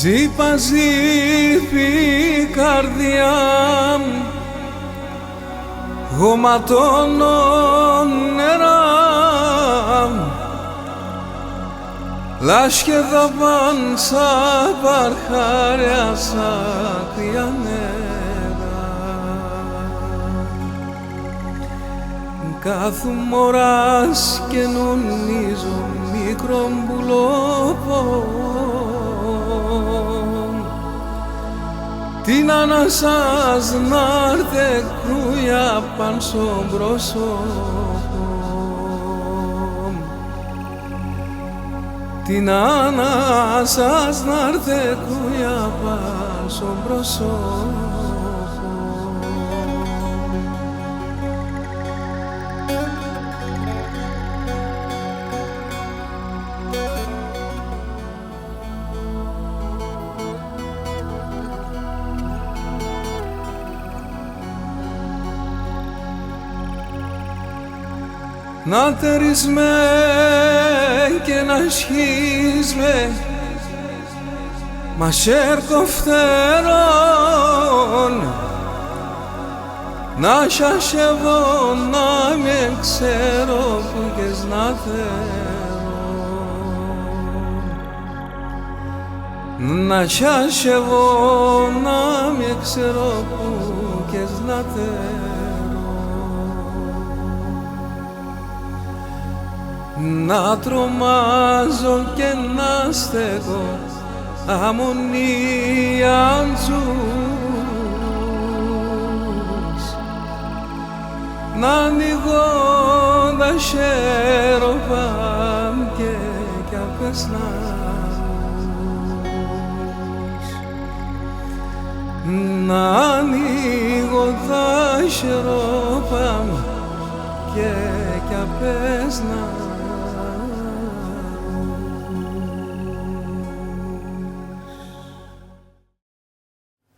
Ζήπα ζήπη η καρδιά μου, γοματώνω νερά μου, λάσχεδα παν σαν παρχάρια σαν κρύα νερά. Κάθομαι ώρας και νομίζω μικρό μπουλόπο, την ανασάς να'ρθε κρούια παν στο πρόσωπο, την ανασάς να'ρθε κρούια παν στο πρόσωπο. Να τερίσμε και να σχίσμε μα σέρκο φτερών, να σασεβώ να με ξέρω που κες να θέλω, να σασεβώ να με ξέρω που κες να θέλω. Να τρομάζω και να στέκω αμμονία τζους, να ανοίγω τα σέρωπα και απέσνας, να ανοίγω τα σέρωπα και απέσνας.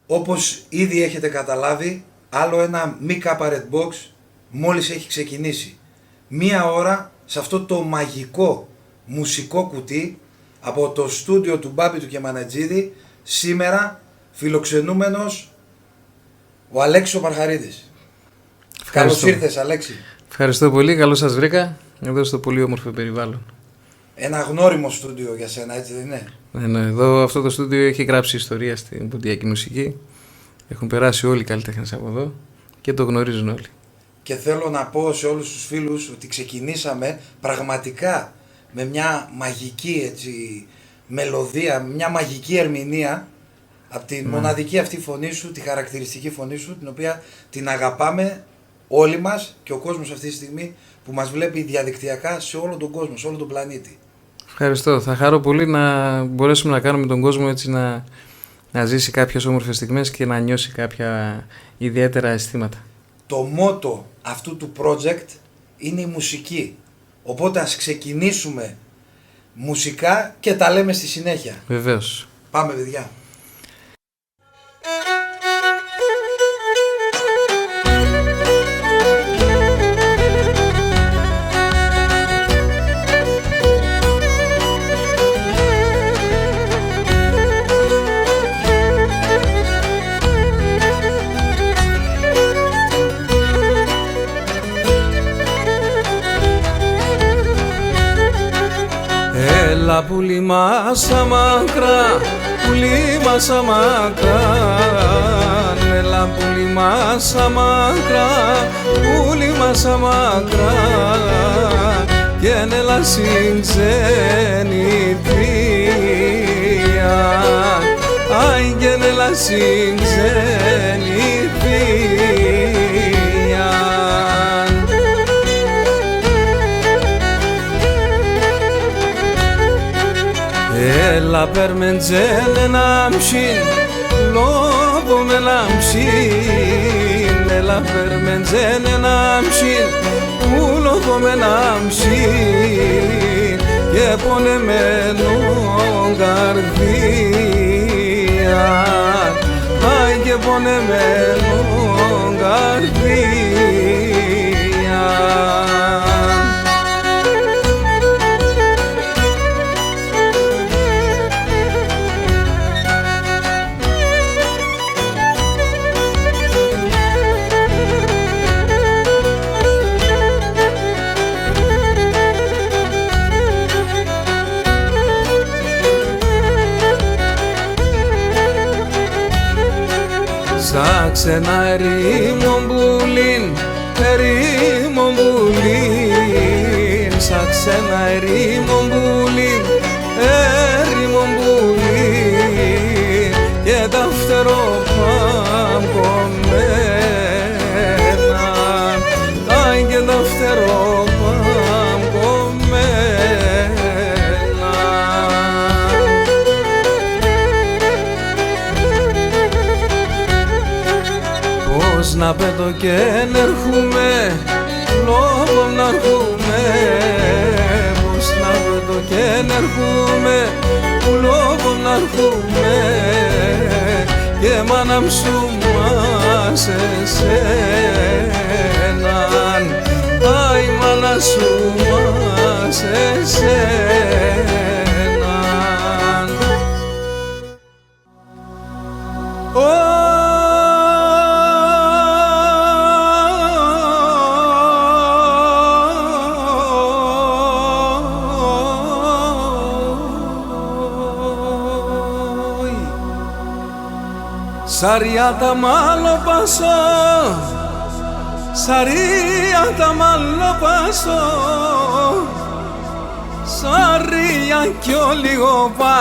Όπως ήδη έχετε καταλάβει, άλλο ένα μη Red Box μόλις έχει ξεκινήσει. Μία ώρα σε αυτό το μαγικό μουσικό κουτί από το στούντιο του Μπάμπη του Κεμανετζίδη, σήμερα φιλοξενούμενος ο Αλέξης ο Παρχαρίδης. Καλώς ήρθες, Αλέξη. Ευχαριστώ πολύ, καλώς σας βρήκα εδώ στο πολύ όμορφο περιβάλλον. Ένα γνώριμο στούντιο για σένα, έτσι δεν είναι? Ναι, εδώ αυτό το στούντιο έχει γράψει ιστορία στην ποντιακή μουσική. Έχουν περάσει όλοι οι καλλιτέχνες από εδώ και το γνωρίζουν όλοι. Και θέλω να πω σε όλους τους φίλους ότι ξεκινήσαμε πραγματικά με μια μαγική έτσι, μελωδία, μια μαγική ερμηνεία από τη μοναδική αυτή φωνή σου, τη χαρακτηριστική φωνή σου, την οποία την αγαπάμε όλοι μας και ο κόσμος αυτή τη στιγμή που μας βλέπει διαδικτυακά σε όλο τον κόσμο, σε όλο τον πλανήτη. Ευχαριστώ. Θα χαρώ πολύ να μπορέσουμε να κάνουμε τον κόσμο έτσι να ζήσει κάποιες όμορφες στιγμές και να νιώσει κάποια ιδιαίτερα αισθήματα. Το μότο αυτού του project είναι η μουσική. Οπότε ας ξεκινήσουμε μουσικά και τα λέμε στη συνέχεια. Βεβαίως. Πάμε, παιδιά. Έλα πουλί μας αμάκρα, πουλί μας αμάκρα, έλα πουλί μας αμάκρα, πουλί μας αμάκρα, και έλα συγξενηθεία, άι και έλα συγξενηθεία. Έλα περμεντζέλε να μψήν, λόγω με λάμψιν. Έλα περμεντζέλε να μψήν, λόγω με λάμψιν, και πονεμένο καρδία, αι και πονεμένο καρδία. ξένα ερήμον πουλίν, ερήμον πουλίν, σαν ξένα ερήμον πουλίν, ερήμον πουλίν, και τα φτερό παμπομένα, άι και τα φτερό παμπομένα. Πώς να πέτω και νερχούμε, λόγω να έρχομαι, πώς να πέτω και νερχούμε, λόγω να έρχομαι, και μάνα σου μας εσέναν, άι μάνα σου μας εσέναν. Σαριάτα μάλλο πασό, σαριάτα μάλλο πασό, σαρία κι ο λίγο πα,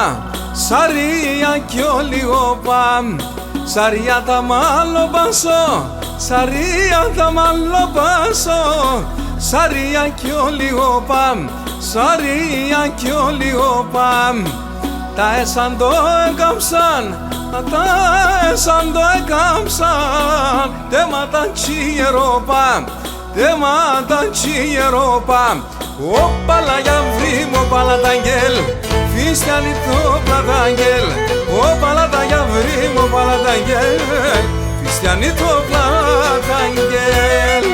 σαρία κι ο λίγο πα, σαριάτα μάλλο πασό, σαριάτα μάλλο πασό, σαρία κι ο λίγο πα, σαρία κι ο λίγο πα. Τα έσαν το έκαψαν, τα έσαν το έκαψαν, τέματα τσιερόπα, τέματα τσιερόπα. Όπαλα για βρήμο παλαταγγέλ, φίστιανη το πλαταγγέλ, όπαλα τα για βρήμο παλαταγγέλ, φίστιανη το πλαταγγέλ.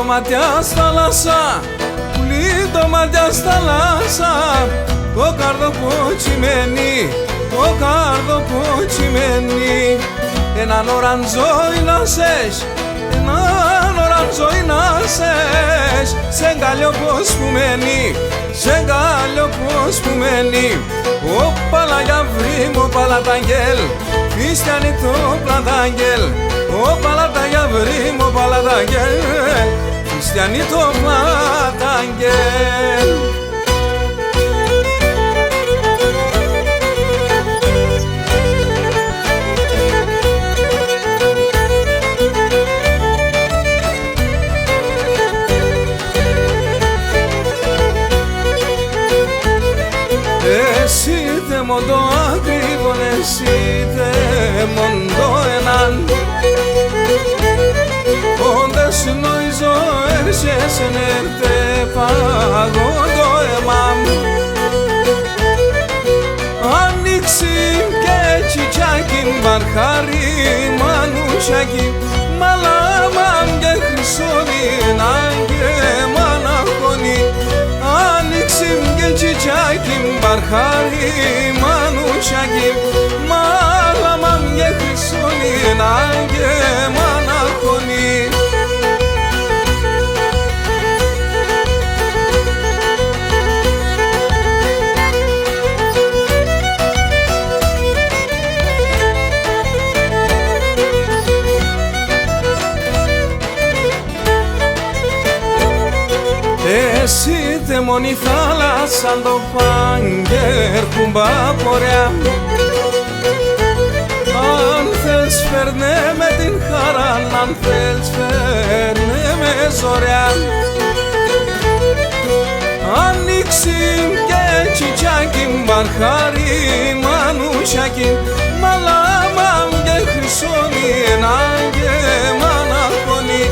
Ματιά στα θάλασσα, πουλί το ματιά στα θάλασσα, το καρδοπότσιμένει, το καρδοπότσιμένει. Έναν οραντζόι να σες, έναν οραντζόι να σες, σε γκάλιο πως που μένει, σε γκάλιο πως που μένει. Όπαλα για βρήμο παλαταγγέλ, φίστιανη το πλαταγγέλ, όπαλα τα για βρήμο παλαταγγέλ, φίστιανη το πλαταγγέλ. Εσύ δε μοντό ακριβόν, εσύ δε μοντό έναν, όντες νοηζό έρχεσαι νερτέ παγόντο εμάμ. Ανοίξει και τσιτσάκι μπαρχάρι μανουσάκι, μαλάμαμ και χρυσόνι και μαναχώνι. Ανοίξει και τσιτσάκι μπαρχάρι μανουσάκι, μαλάμαμ και χρυσόνι και μαναχώνι. Εσύ δε μόνη θάλασσα το πάγκερ κουμπά πορεία, αν θες φέρνε με την χαρά, αν θες φέρνε με ζωριά. Ανοίξει και τσιτσάκι μπαρχάρι μανουσάκι, μαλάμαμ και χρυσόνι και μαναχώνι.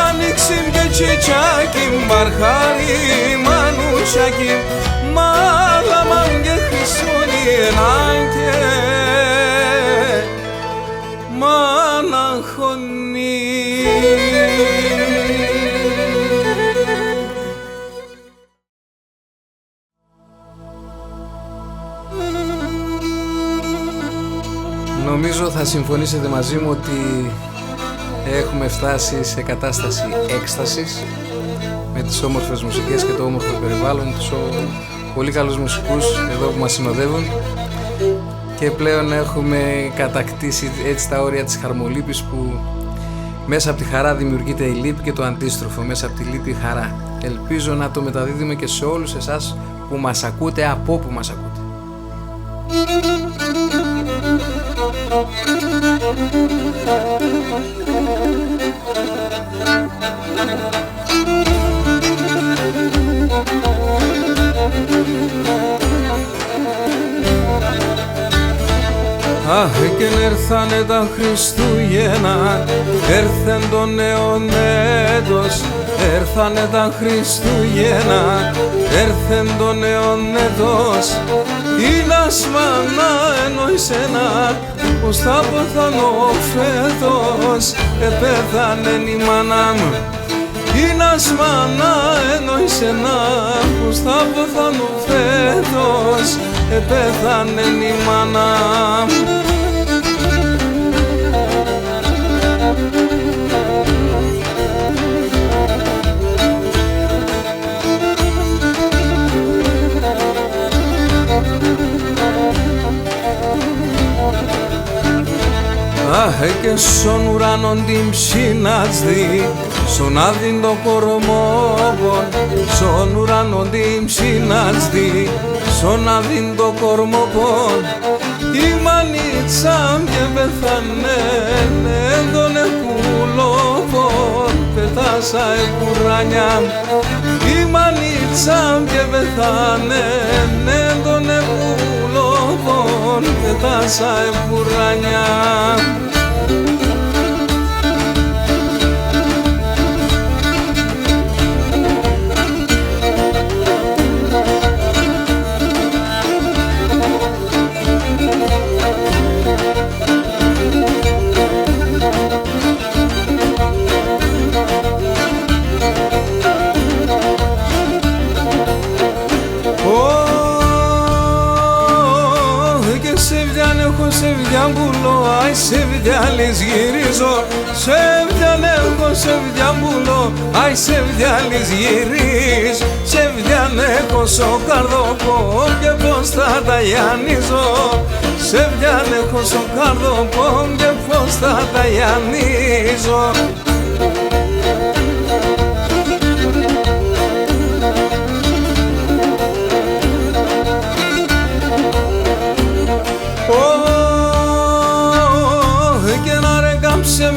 Ανοίξει και τσιτσάκι μπαρχάρι μανουσάκι, μαλάμαμ και χρυσόνι και μαναχώνι. θα συμφωνήσετε μαζί μου ότι έχουμε φτάσει σε κατάσταση έκστασης με τις όμορφες μουσικές και το όμορφο περιβάλλον, τους πολύ καλούς μουσικούς εδώ που μας συνοδεύουν, και πλέον έχουμε κατακτήσει έτσι τα όρια της χαρμολύπης, που μέσα από τη χαρά δημιουργείται η λύπη και το αντίστροφο, μέσα από τη λύπη η χαρά. Ελπίζω να το μεταδίδουμε και σε όλους εσάς που μας ακούτε, από όπου μας ακούτε. Αχ, και έρθανε τα Χριστούγεννα, έρθεν το νέον έτος. Έρθανε τα Χριστούγεννα, έρθεν το νέον έτος. Ήλας μάνα εννοήσενα, πως θα ποθανώ φέτος. Επέθανεν η μάνα μου. Ήλας μάνα εννοήσενα, πως θα ποθανώ φέτος. Επέθανεν η μάνα μου. Αχ, και στον ουρανόν την ψινάτσδη, στον άδειν το κορμόπον. Στον ουρανόν την ψινάτσδη, στον άδειν το κορμόπον. Η μανίτσα και πεθανέν εν τον εκουλόπον. Πετάσα η κουράνια. Η μανίτσα και πεθανέν εν τον εκουλόπον. Πετάσα η κουράνια. Σε βιάμπουλο, άι σε βιάλης γυρίζω. Σε βιάνεχω, σε βιάμπουλο, άι σε βιάλης γυρίζω. Σε βιάνεχω στο καρδοκό και πως θα τα γιαννίζω. Σε βιάνεχω στο καρδοκό και πως θα τα γιαννίζω.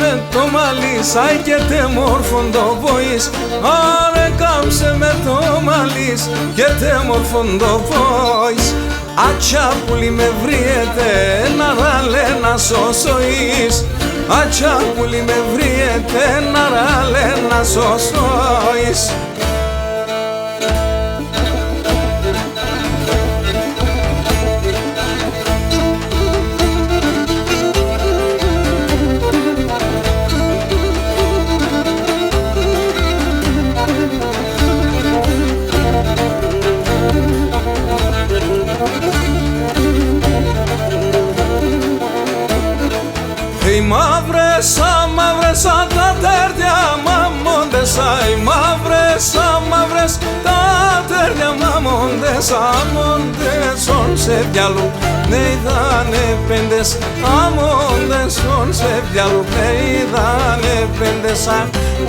Με το μαλλί, σάι και τε μόρφον το βοής. Άρε κάμψε με το μαλλί και τε μόρφον το βοής. Ατσιά πουλί με βριέτε, να ράλε να σωσοείς. Ατσιά πουλί με βριέτε, να ράλε να σωσοείς. Οι μαύρες τα τέρια μαμόντεσα. Οι μαύρες τα τέρια μαμόντεσα. Αμόντεσον σε διάλου ναι είδανε πέντες. Αμόντεσον σε διάλου ναι είδανε πέντες.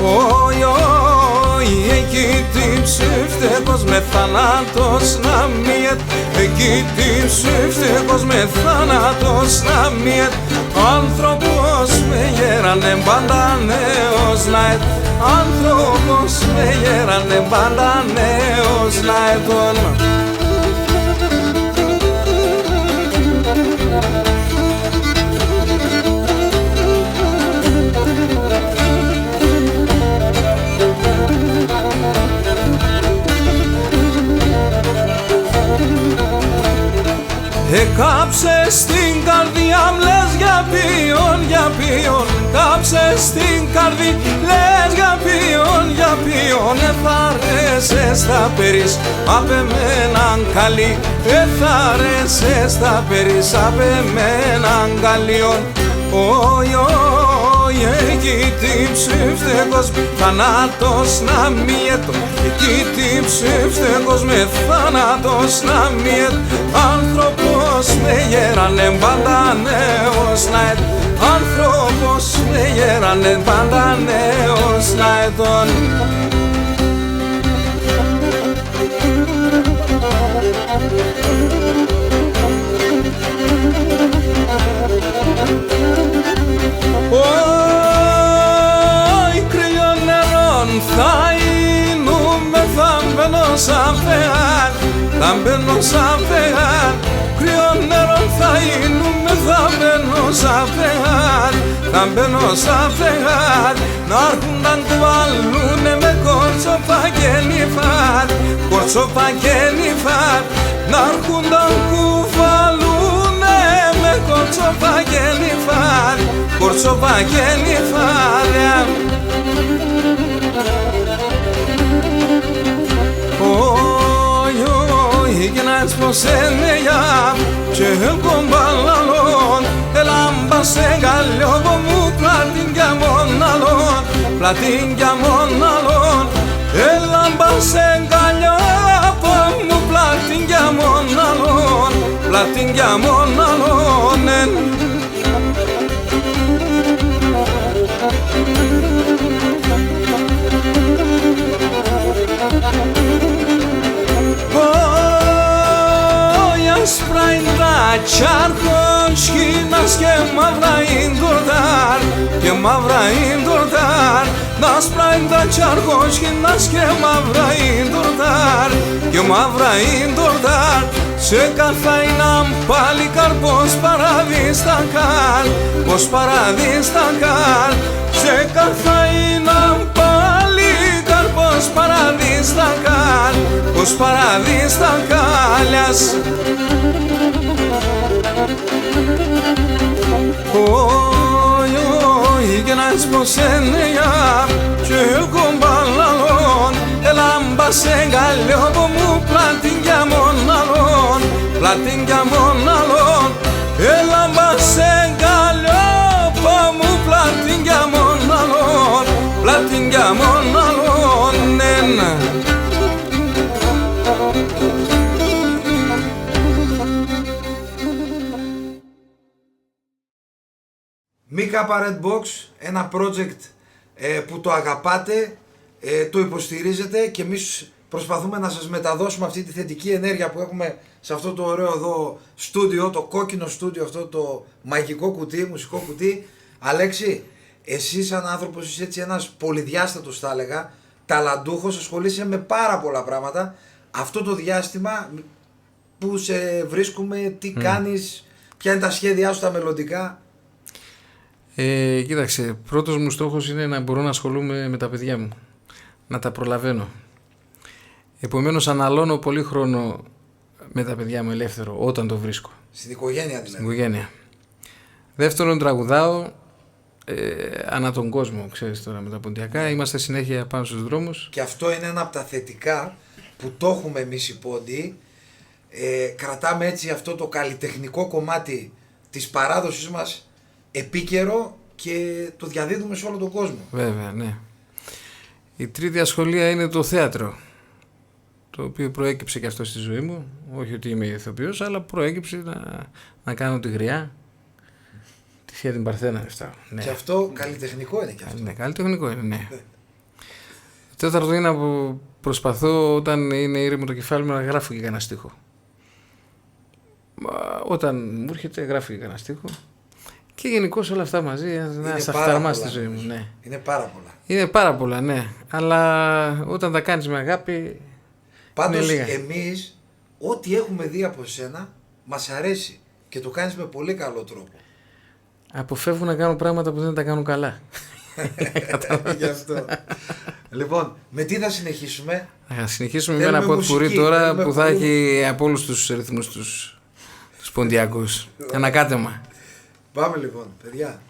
Όι, όι, εκεί τι ψεύτεκος με θάνατος να μιέτ. Εκεί τι ψεύτεκος με θάνατος να μιέτ. Άνθρωπος με γέρανε πάντα νέος ναέτ. Άνθρωπος με γέρανε πάντα νέος ναέτον. Κάψε στην καρδιά μ' λες για ποιον, για ποιον. Κάψε στην καρδιά, λες για ποιον εθάρεσες θα περίς απ' εμέναν καλή, εθάρεσες θα περίς απ' εμέναν καλίον. Όι, όι, εκεί τι ψεύστεγος θανάτος να μιέτο, εκεί τι ψεύστεγος με θάνατος να μιέτ. Άνθρωπος με γέρανε πάντα νέος να ετ, άνθρωπος με γέρανε πάντα νέος να ετών. Όι, κρύο νερόν θα είνουμε, θα μπαίνω σαν φεγάν, θα μπαίνω σαν φεγάν. Κρύο νερόν θα είνουμε, θα μπαίνω σαν φεγάν, θα μπαίνω σαν φεγάν. Να έρχουν να κουβαλούνε με κορτσόπα και νυφάτ, κορτσόπα και νυφάτ. Να έρχουν να κουβαλούνε με κορτσόπα και νυφάτ, κορτσόπα και νυφάτ. Όι, όι, και να έσπωσε για και ελκομπαλαλόν, ελάμπα σε γαλλιόβο μου πλάτην για μοναλόν, πλάτην για μοναλόν. Ελάμπα σε γαλλιόβο μου πλάτην για μοναλόν, πλάτην για μοναλόν. Άσπρα είναι τα τσαρκόσκινας και μαύρα είναι το δάρ, και μαύρα είναι το δάρ. Άσπρα είναι τα τσαρκόσκινας και μαύρα είναι το δάρ, και μαύρα είναι το δάρ. Σε καθάιναν πάλι καρπός παραδίστακαν, πως παραδίστακαν. Σε καθάιναν πάλι καρπός παραδίστακαν, πως παραδίστακαν. Όι, όι, και να έσπωσένε για και ελκομπαλαλόν, ελάμπα σε γαλλιόβο μου πλάτην για μοναλόν, πλάτην για μοναλόν. Ελάμπα σε γαλλιόβο μου πλάτην για μοναλόν, πλάτην για μοναλόν. Μίκα Red Box, ένα project που το αγαπάτε, το υποστηρίζετε και εμείς προσπαθούμε να σας μεταδώσουμε αυτή τη θετική ενέργεια που έχουμε σε αυτό το ωραίο εδώ στούντιο, το κόκκινο στούντιο, αυτό το μαγικό κουτί, μουσικό κουτί. Αλέξη, εσύ σαν άνθρωπος είσαι έτσι ένας πολυδιάστατος θα έλεγα, ταλαντούχος, ασχολείσαι με πάρα πολλά πράγματα. Αυτό το διάστημα που σε βρίσκουμε, τι κάνεις, ποια είναι τα σχέδιά σου τα μελλοντικά? Κοίταξε, πρώτος μου στόχος είναι να μπορώ να ασχολούμαι με τα παιδιά μου, να τα προλαβαίνω. Επομένως αναλώνω πολύ χρόνο με τα παιδιά μου ελεύθερο όταν το βρίσκω. Στην οικογένεια δηλαδή. Στην οικογένεια. Δεύτερον, τραγουδάω ανά τον κόσμο, ξέρεις τώρα με τα ποντιακά. Είμαστε συνέχεια πάνω στους δρόμους. Και αυτό είναι ένα από τα θετικά που το έχουμε εμείς οι πόντιοι. Κρατάμε έτσι αυτό το καλλιτεχνικό κομμάτι της παράδοσης μας επίκαιρο και το διαδίδουμε σε όλο τον κόσμο. Βέβαια, ναι. Η τρίτη ασχολία είναι το θέατρο, το οποίο προέκυψε και αυτό στη ζωή μου. Όχι ότι είμαι ηθοποιός, αλλά προέκυψε να κάνω τη γριά. Τη θεία την Παρθένα. Ναι. Και αυτό καλλιτεχνικό είναι και αυτό. Ναι, καλλιτεχνικό είναι, ναι. Το τέταρτο είναι που προσπαθώ όταν είναι ήρεμο το κεφάλι μου να γράφω και κανένα στίχο. Όταν μου έρχεται γράφω και κανένα στίχο. Και γενικώς όλα αυτά μαζί, ένα σαφταρμά στη ζωή μου. Ναι. Είναι πάρα πολλά. Είναι πάρα πολλά, ναι. Αλλά όταν τα κάνεις με αγάπη. Πάντως εμείς, ό,τι έχουμε δει από σένα, μας αρέσει και το κάνεις με πολύ καλό τρόπο. Αποφεύγω να κάνω πράγματα που δεν τα κάνω καλά. Γι' αυτό. Λοιπόν, με τι θα συνεχίσουμε? Θα συνεχίσουμε με ένα ποτπουρί τώρα που θα έχει από όλους τους ρυθμούς τους ποντιακούς. Ανακάτεμα. Πάμε λοιπόν, παιδιά.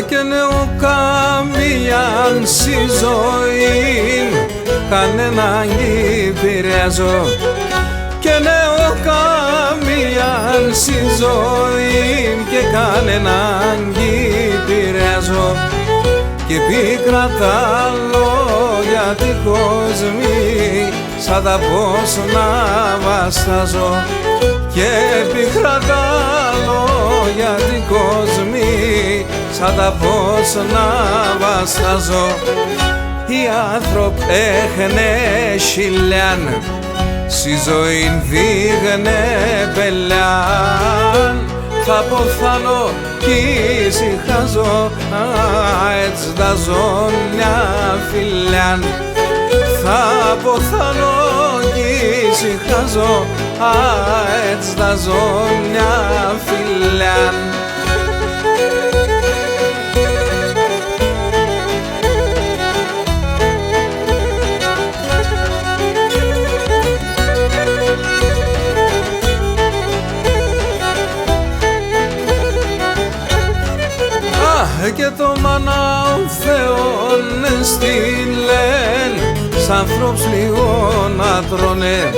και νέο καμίαν στη ζωή κανέναν επηρεάζω και νέο καμίαν στη ζωή και κανέναν επηρεάζω και πίκρα τα λόγια τη κόσμη σαν τα πώς να βαστάζω και πίκρα τα λόγια τη κόσμη σαν τα πώς να βαστάζω οι άνθρωποι έχουνε χιλιάν στη ζωή δίγνε πελιάν θα ποθάνω κι ησυχάζω έτσι τα ζω μια φιλιάν θα ποθάνω κι ησυχάζω έτσι τα ζω μια φιλιάν. Και το μάνα ο Θεόν στείλεν σ' ανθρώπους λίγο να τρώνε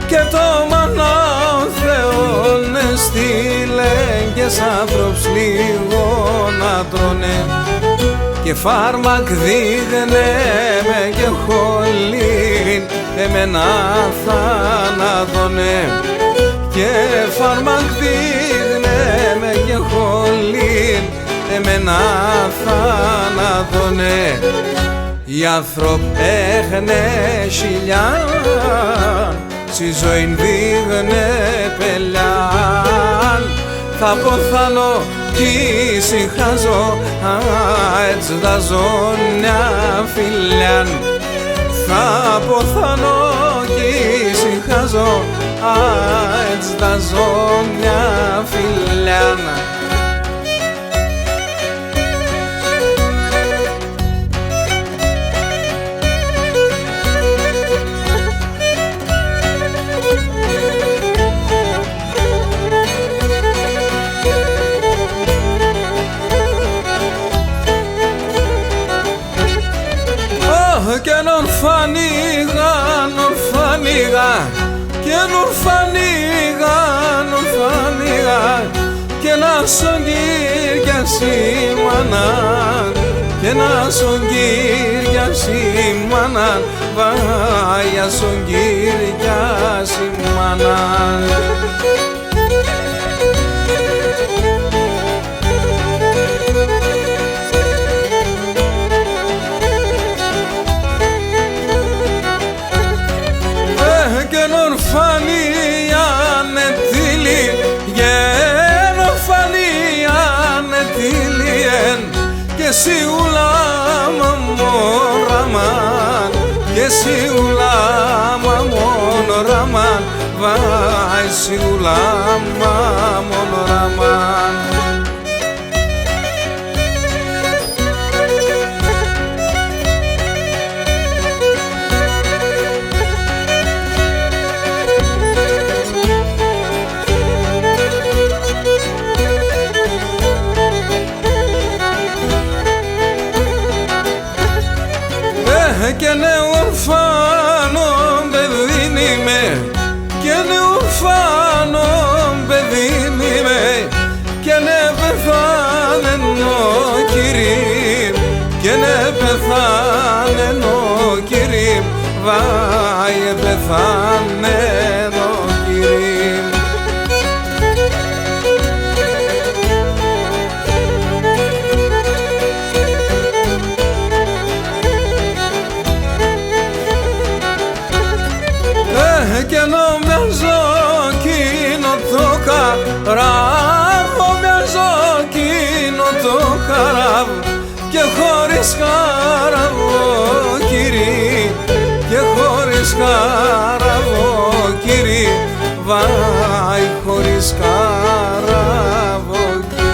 και το μάνα ο Θεόν στείλεν και σ' ανθρώπους λίγο να τρώνε και φάρμακ δίγνε με και χολήν εμένα θάνατονε και φάρμακ δίγνε με και χολήν εμένα θάνατονε οι άνθρωποι έχουνε χιλιάν στη ζωή δίγνε πελιάν θα ποθάνω κι ησυχάζω έτσι τα ζω μια φιλιάν θα ποθάνω κι ησυχάζω έτσι τα ζω μια φιλιάν. Και νορφανίγα, νορφανίγα και νορφανίγα, νορφανίγα και να σον γύρια σήμαναν και να σον γύρια σήμαναν βάγια σον γύρια σήμαναν. Si ulama moraman, si ulama moraman, vai si ulama moraman. Και νεορφάνο παιδί είμαι και νεορφάνο παιδί είμαι και ναι πεθάνενο Κυρίμ και ναι πεθάνενο Κυρίμ βάιε πεθάνενο Κυρίμ. Και νομίζω εκείνο το καράβ, νομίζω εκείνο το καράβ και χωρίς καράβο Κύριε και χωρίς καράβο Κύριε βάει χωρίς καράβο Κύριε.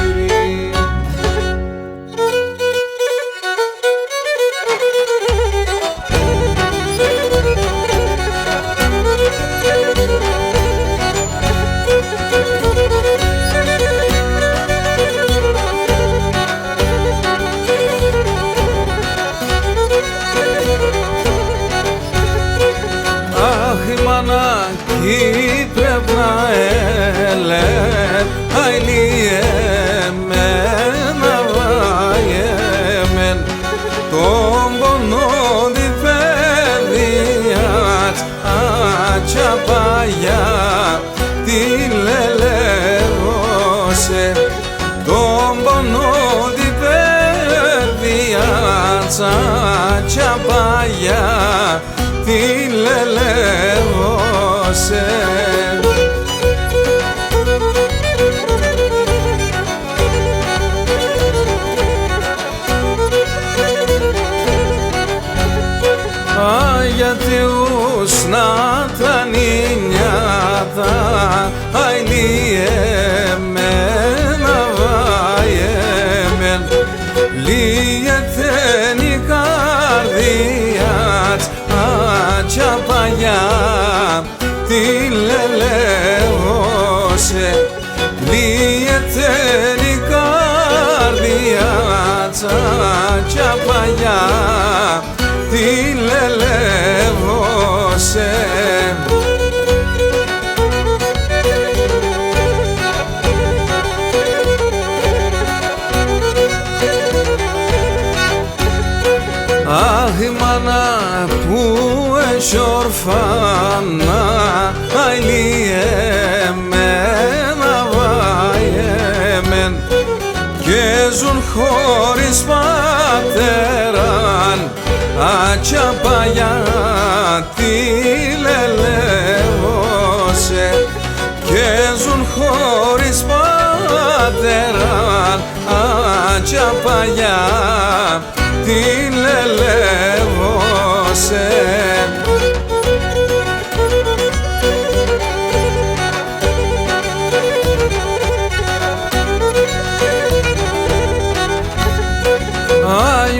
τσάτσια παγιά τη λελεύωσε. Γιατί ούσνα τα νινιάτα αηλιεμένα βάιεμεν λιετεν η καρδιάτς άτσια παγιά τη λελεύωσε. Λιετεν η καρδιάτς άτσια παγιά τη λελεύωσε. Αχ, η μάνα που έχει ορφάνα αηλιεμένα βάιεμεν και ζουν χωρίς πατέραν άτσια παγιά τη λελεύωσε. Και ζουν χωρίς πατέραν άτσια παγιά τη λελεύωσε.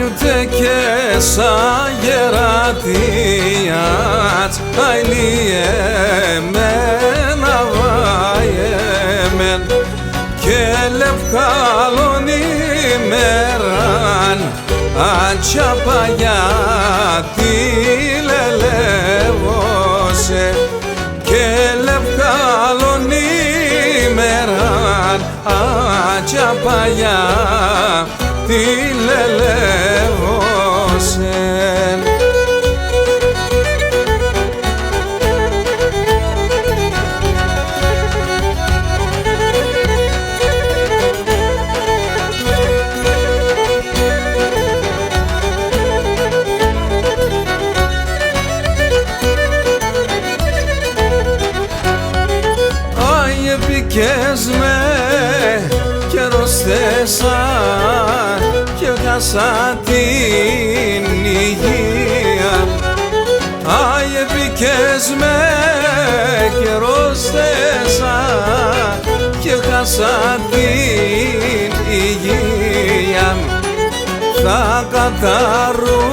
Ούτε και σαν γερατιάτς αηλιεμένα βάιεμεν και λευκάλων ημέραν άτσια παγιά τη λελεύωσε. Και λευκάλων ημέραν άτσια παγιά τη λελεύωσε. Άι επικές με και ρωστέσα και χάσα την υγεία. Άι επικές με και ρωστέσα και χάσα την υγεία. Θα καταρρούμε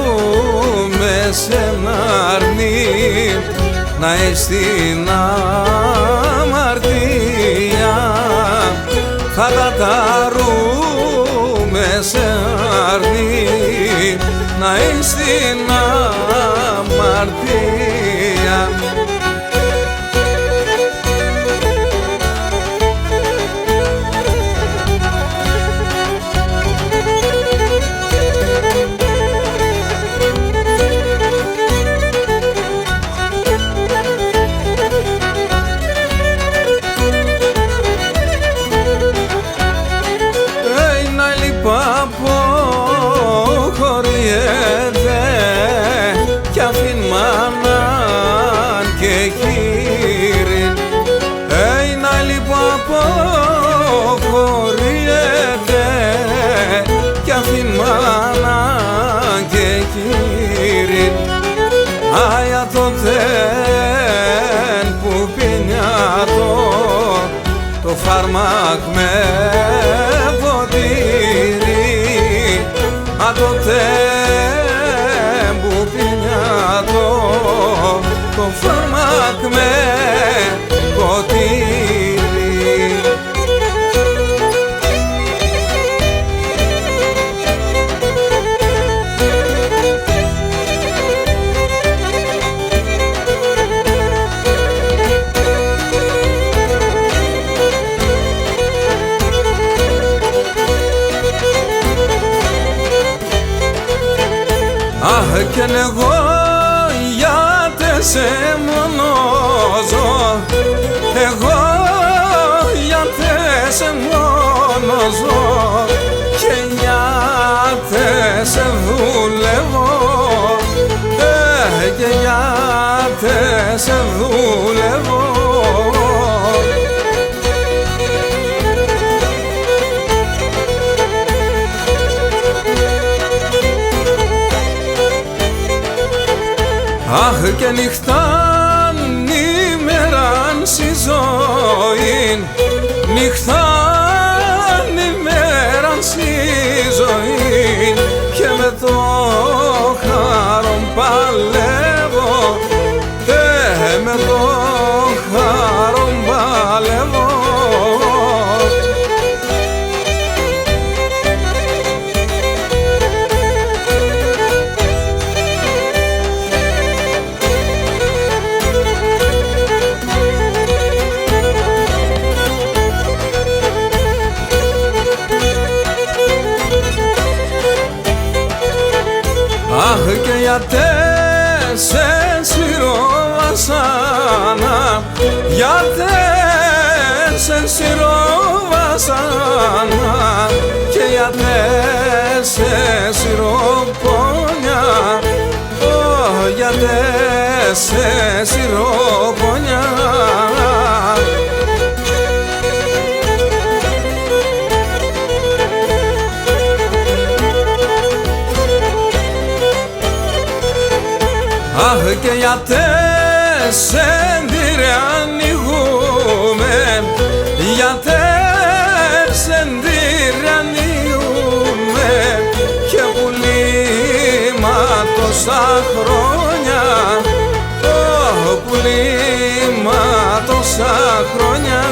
σε ένα αρνί να στην αμαρτία. Θα καταρρούμε σε αρνί να στην αμαρτία. Αποχωριέται κι αφήν μάναν και χείριν. Να λοιπόν αποχωριέται κι αφήν μάναν και χείριν. Άια τotεν που πίνιατο το φάρμακ με ποτήρι. Τότε που πίνιατο το φάρμακ με ποτήρι. Αχ, κι αν εγώ γιατί σε μονόζω, εγώ γιατί σε μονόζω και γιατί σε δουλεύω. Αχ και νυχτάν ημέραν στη ζωή, νυχτάν ημέραν στη ζωή, και με το χαρόν παλεύω, με το χαρόν παλεύω. Αχ και γιατί σε σιροβασάνα, γιατί σε σιροβασάνα, και γιατί σε σιροπονιά, γιατί σε σιροπονιά. Αχ και γιατί σε ντύρε ανοίγουμε, γιατί σε ντύρε ανοίγουμε, και πουλήμα τόσα χρόνια, πουλήμα τόσα χρόνια.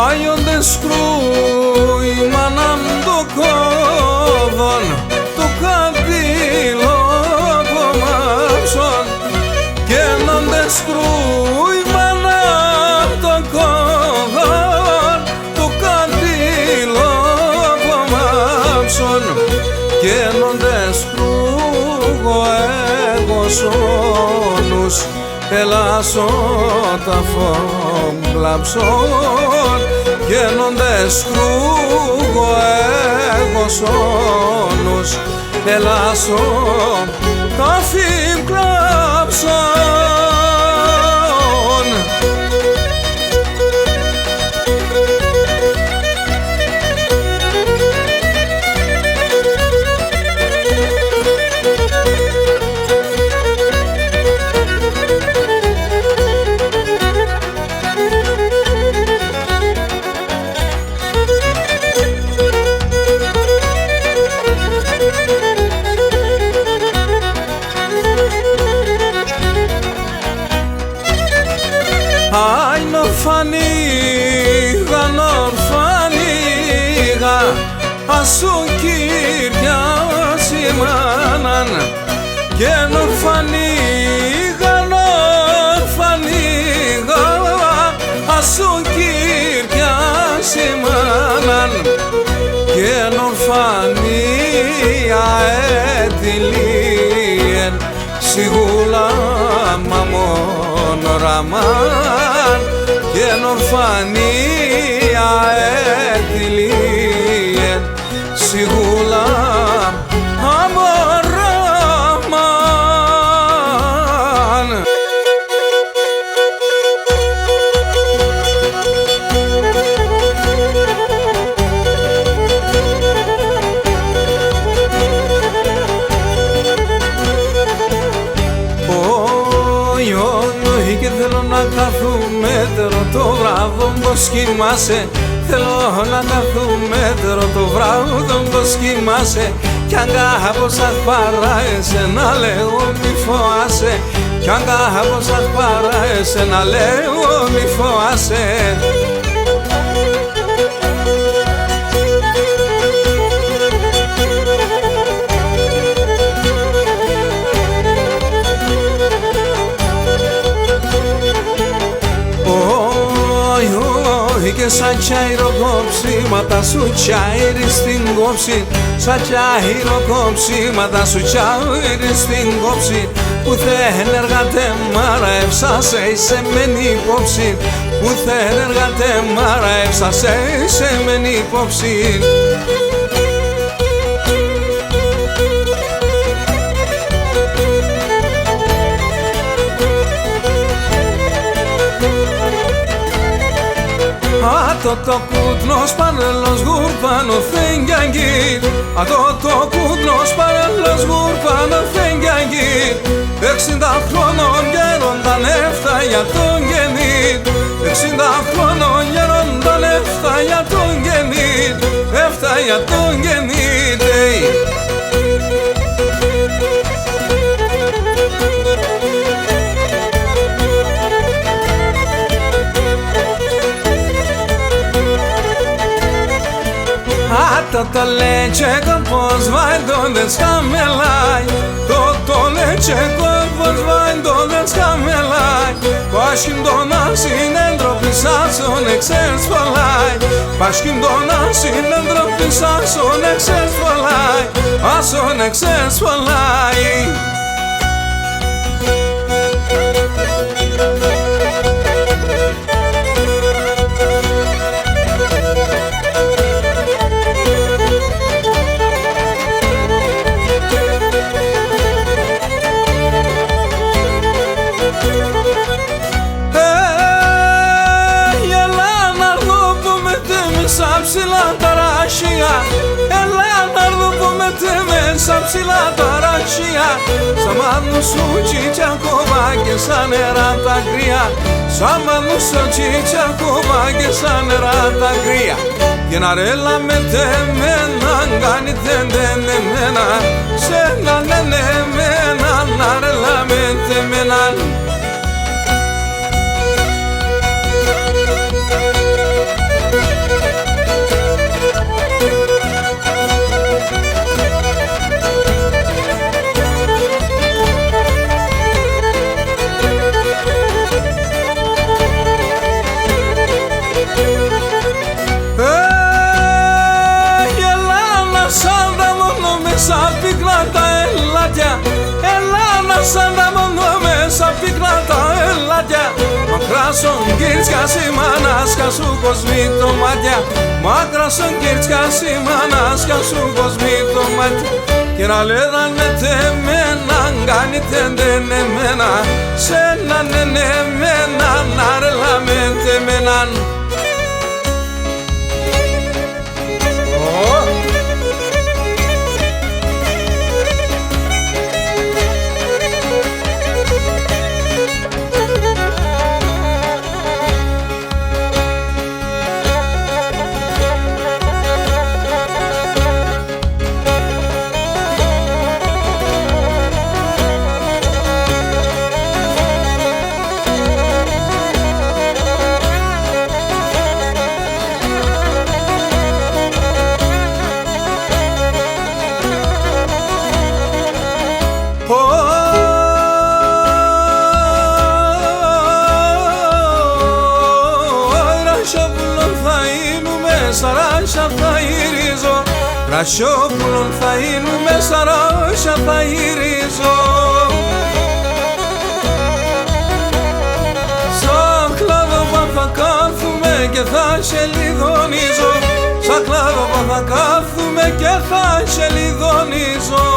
Άιοντες κρούιμαναν το κόδον, το καντήλο κομμάψον, και ένοντες κρούιμαναν το κόδον, το καντήλο κομμάψον, και ένοντες κρούγοεγοσόνους, ελάσσον τα φόμπλαψον, και ένοντες κρούγοεγοσόνους, ελάσσον τα φύμπλαψον. Άιν ορφανίγα, ορφανίγα, ασούν κύρια σημάναν, και ορφανίγα, ορφανίγα, ασούν κύρια σημάναν, και ορφανία έτυλίεν, σιγούλα μαμόν ραμάν, και ορφανία έτυλίεν, σιγούλα μαμόν ραμάν. Και θέλω να κάθουμε το βράδυ πως κοιμάσαι, θέλω να κάθουμε το βράδυ πως κοιμάσαι, κι αν κάπως θα παράεσαι να λέω μη φοάσαι, κι αν κάπως θα παράεσαι να λέω μη φοάσαι. και σαν χειροκόψηματα σου τσάιρι στην κόψη, σαν χειροκόψηματα σου τσάιρι στην κόψη, που δεν εργάτε μάρα εύσασε είσαι μεν υπόψη, που δεν εργάτε μάρα εύσασε είσαι μεν υπόψη. Το κούτνος πανελός γουρπάνο φεγγιαγγί, το κούτνος πανελός γουρπάνο φεγγιαγγί, 60 χρόνων γέρονταν έφτα για τον γεννή, 60 χρόνων γέρονταν έφτα για τον γεννή, έφτα για τον γεννή. Το leche con vos vai donde escamelai, το leche con vos vai donde escamelai, Pașkim dona sinendropi sason excels falai, Pașkim dona sinendropi sason excels falai, Ason excels falai. Έλα να έρθω που με μέσα ψηλά τα ράξια, σαν μάνου σου τσίτσα ακόμα και σαν νερά τα κρύα, σαν μάνου σου τσίτσα ακόμα και σαν νερά τα κρύα. Και να ρέλα με τεμένα, κάνει τεντενεμένα, σε να λένε εμένα, να ρέλα με τεμένα. Σαν τα μόνο μέσα πίκνα τα ελάτια, μακρά στον κύρτσκα σημανάσκα σου κοσμεί το μάτια, μακρά στον κύρτσκα σημανάσκα σου κοσμεί το μάτια. Και να λέγανε τεμένα, κάνει τεντενεμένα, σε να νενεμένα, να ρελάμε τεμέναν. Ρασιόπουλον θα είνουμε, σαράσια θα γυρίζω. Σαν κλάδο θα κάθουμε και θα σε λιδονίζω, σαν κλάδο θα κάθουμε και θα σε λιδονίζω.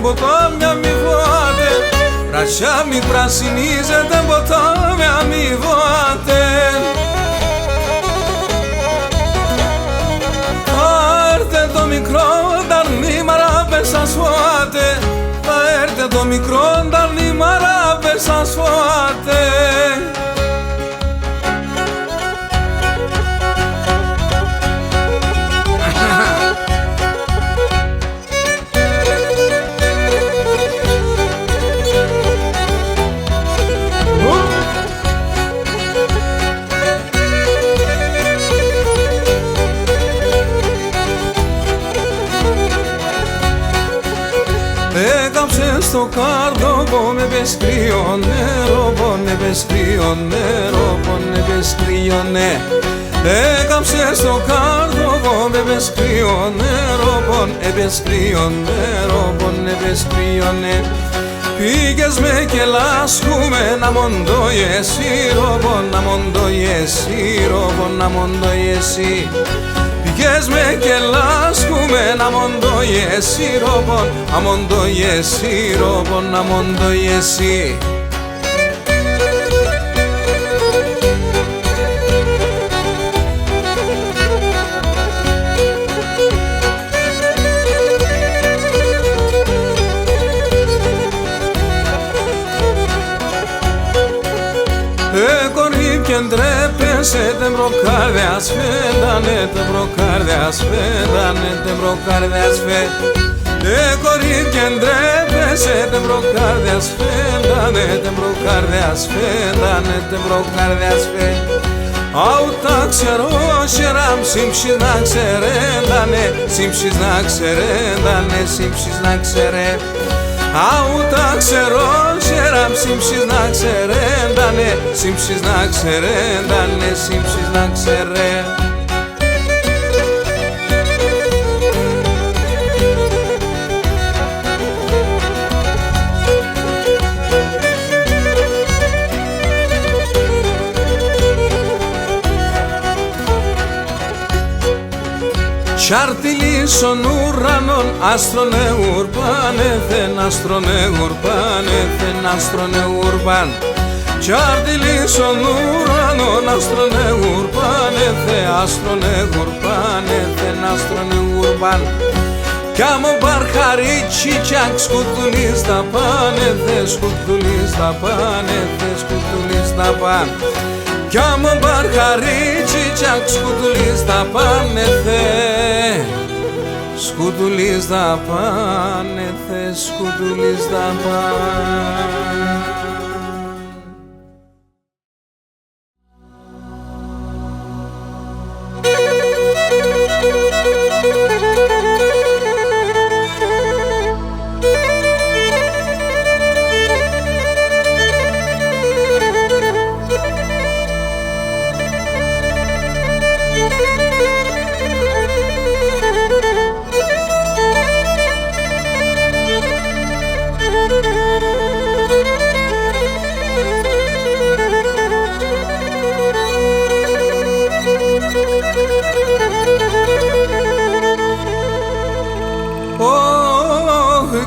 Ποτάμια μη βοάτε, ρασιά μη πρασινίζετε, ποτάμια μη βοάτε. Πάρτε το μικρό ταρνίμαρα πες σας φοάτε, θα έρθετε το μικρό τα νήμαρα πέσαν σφοάτε. Έκαψε στο κάρδοβο με πες κρύο νερό, πόνε πες κρύο νερό, πόνε πες κρύο νε. Έκαψε στο κάρδοβο με πες κρύο νερό, πόνε πες κρύο νερό, πόνε πες κρύο νε. Πήγες με και λάσκουμε να μοντώ εσύ ρόμπο, να μοντώ εσύ ρόμπο, να μοντώ εσύ. Πήγες με και λάσκουμε να μοντώ εσύ ρόμπο, να μοντώ εσύ ρόμπο, να μοντώ εσύ. Και ντρέπεσαι τε μπροκάρδια σφέντανε, τε μπροκάρδια σφέντανε, τε μπροκάρδια σφέντανε. Κορίβ και ντρέπεσαι τε μπροκάρδια σφέντανε, τε μπροκάρδια σφέντανε, τε μπροκάρδια σφέντανε. Αου τα ξέρω σιράμ σύμψης να ξερέντανε, σύμψης να ξερέντανε, σύμψης να ξερέντανε. Αου τα ξέρω σιράμ σύμψης να ξερέντανε, σύμψης να ξερέντανε, σύμψης να ξερέντανε. Τσάρτιλίσον ουρανόν, άστρονε ουρπάνεθεν, άστρονε ουρπάνεθεν, άστρονε ουρπάν. Τσάρτιλίσον ουρανόν, άστρονε ουρπάνεθεν, άστρονε ουρπάνεθεν, άστρονε ουρπάν. Κι άμμο μπαρχαρίτσι τσακ σκουτουλείς τα πάνεθεν, σκουτουλείς τα πάνεθεν, σκουτουλείς τα πάν. Κι άμμο μπαρχαρίτσι τσακ σκουτουλείς τα πάνεθε, σκουτουλείς τα πάνεθε, σκουτουλείς τα πάνεθε.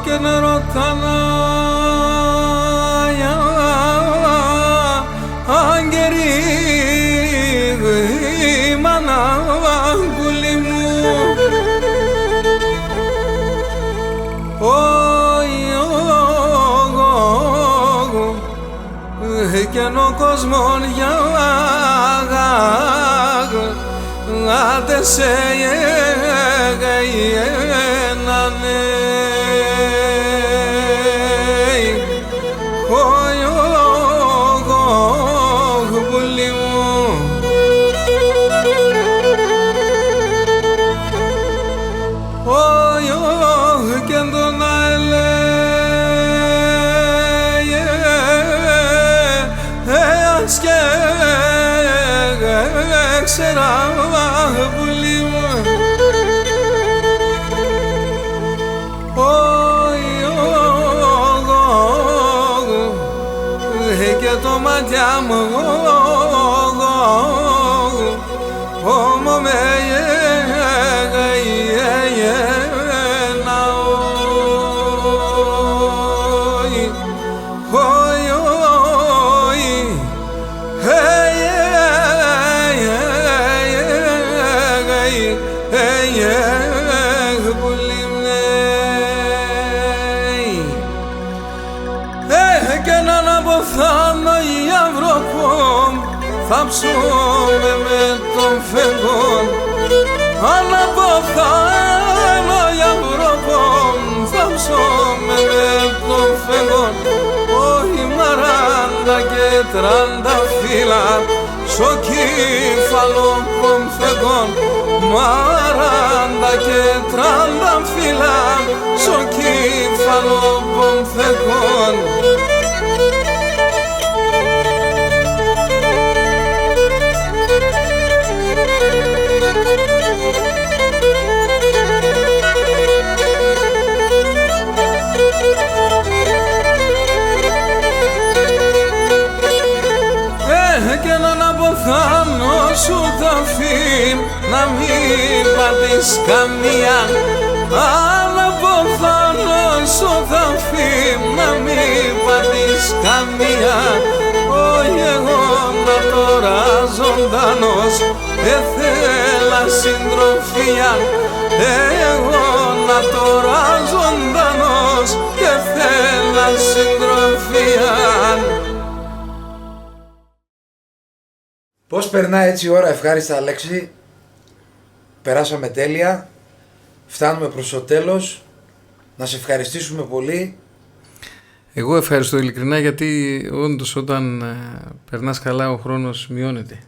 Και να ρωτάνα αγγερή μάνα πουλί μου, και ο κόσμος για άντε σε γένανε. Ξέρα πουλί μου, και το μάτια μου όμο με αποθάνω η Αυροπό, θα ψώμε με τον φεγγόν. Αν αποθάνω η Αυροπό, θα ψώμε με τον φεγγόν. Όχι μαράντα και τρανταφύλλα, στο κύφαλο των φεγγόν. Μαράντα και τρανταφύλλα, στο κύφαλο των φεγγόν. Και έναν αποθάνω σου θα φύγει, να μην πατείς καμία. Αν αποθάνω σου θα φύγει, να μην πατείς καμία. Όχι εγώ να τώρα ζωντανός, ήθελα συντροφία. Εγώ να τώρα ζωντανός, ήθελα συντροφία. Πώς περνάει έτσι η ώρα ευχάριστα, Αλέξη. Περάσαμε τέλεια. Φτάνουμε προς το τέλος. Να σε ευχαριστήσουμε πολύ. Εγώ ευχαριστώ ειλικρινά, γιατί όντως όταν περνάς καλά ο χρόνος μειώνεται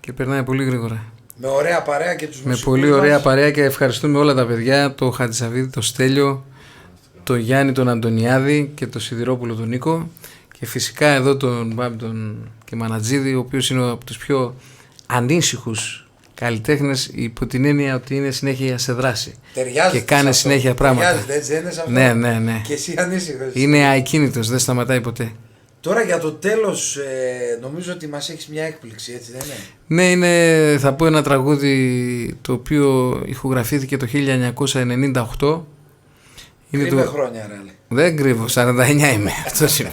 και περνάει πολύ γρήγορα. Με ωραία παρέα και τους μουσικούς. Με πολύ ωραία παρέα, και ευχαριστούμε όλα τα παιδιά, το Χατζησαβίδη, το Στέλιο, το Γιάννη τον Αντωνιάδη και το Σιδηρόπουλο τον Νίκο, και φυσικά εδώ τον Μπάμπη τον και Μανατζίδη, ο οποίος είναι από τους πιο ανήσυχους καλλιτέχνες, υπό την έννοια ότι είναι συνέχεια σε δράση. Ταιριάζεται και κάνει συνέχεια πράγματα. Ταιριάζεται, έτσι δεν είναι σε αυτό? Ναι. Και εσύ ανήσυχος. Είναι ακίνητος, δεν σταματάει ποτέ. Τώρα για το τέλος, νομίζω ότι μας έχεις μια έκπληξη, έτσι δεν είναι? Ναι, είναι, θα πω ένα τραγούδι το οποίο ηχογραφήθηκε το 1998. Κρύβε χρόνια, ρε. Δεν κρύβω, 49 είμαι, αυτός είμαι.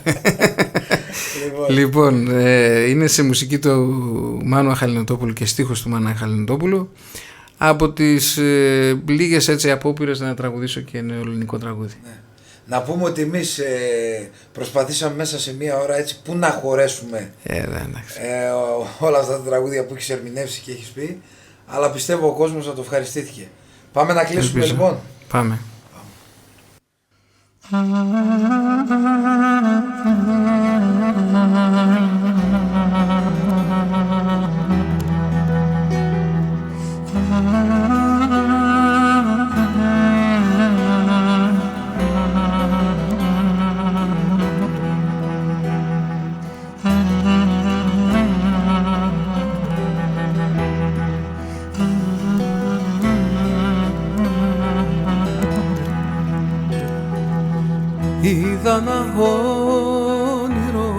Λοιπόν, είναι σε μουσική του Μάνου Αχαλινοτόπουλου και στίχος του Μάνου Αχαλινοτόπουλου. Από τις λίγες έτσι απόπειρες να τραγουδήσω και νεοελληνικό τραγούδι. Ναι. Να πούμε ότι εμείς προσπαθήσαμε μέσα σε μία ώρα έτσι που να χωρέσουμε όλα αυτά τα τραγούδια που έχεις ερμηνεύσει και έχεις πει, αλλά πιστεύω ο κόσμος να το ευχαριστήθηκε. Πάμε να κλείσουμε. Ελπίζω. Λοιπόν. Πάμε. Είδα ένα όνειρο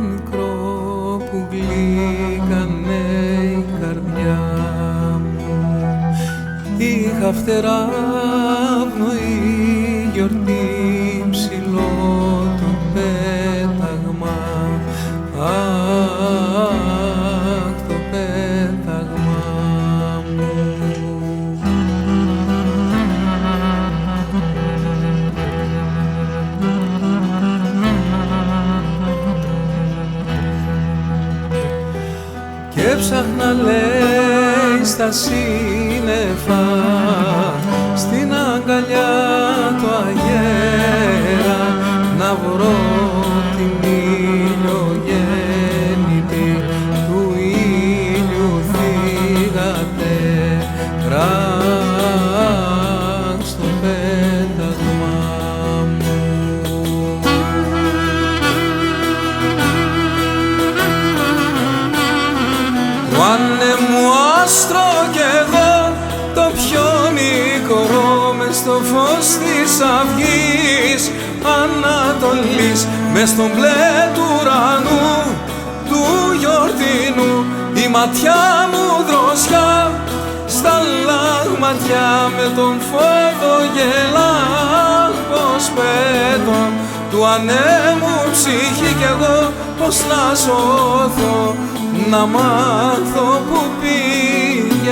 μικρό που γλύκανε η καρδιά μου. Είχα φτερά πνοή, γιορτή, ψηλό το πέταγμα. Αχ, το πέταγμα μου. Και έψαχνα, λέει, στα σύννεφα, στην αγκαλιά του αγέρα, να βρω την ηλιογέννητη του ήλιου θύγατε, ραχ στο πέταγμα μου. Το ανέμου άστρο κι εγώ, το πιο μικρό, μες στο φως της αυγής Ανατολής, μες στον μπλε του ουρανού του γιορτινού, η ματιά μου δροσιά στα λαγματιά, με τον φόβο γελά πως πέτω, του ανέμου ψυχή κι εγώ πως να σώθω, να μάθω που πηγαίνω.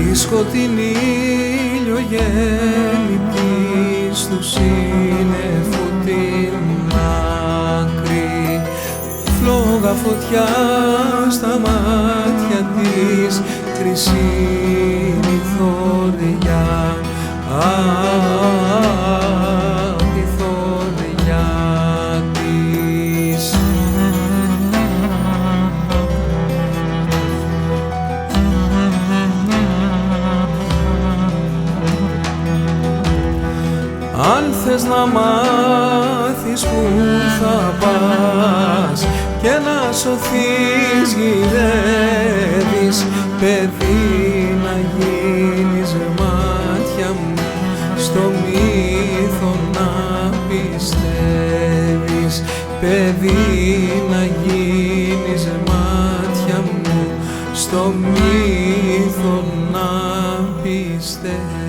τη σκοτεινή ηλιογέννη της του σύννεφου την άκρη, φλόγα φωτιά στα μάτια της, χρυσή θωριά, η θωριά της. Αν θες να μάθεις που θα πας και να σωθείς γυρεύεις, παιδί να γίνεις μάτια μου, στο μύθο να πιστεύεις, παιδί να γίνεις μάτια μου, στο μύθο να πιστεύεις.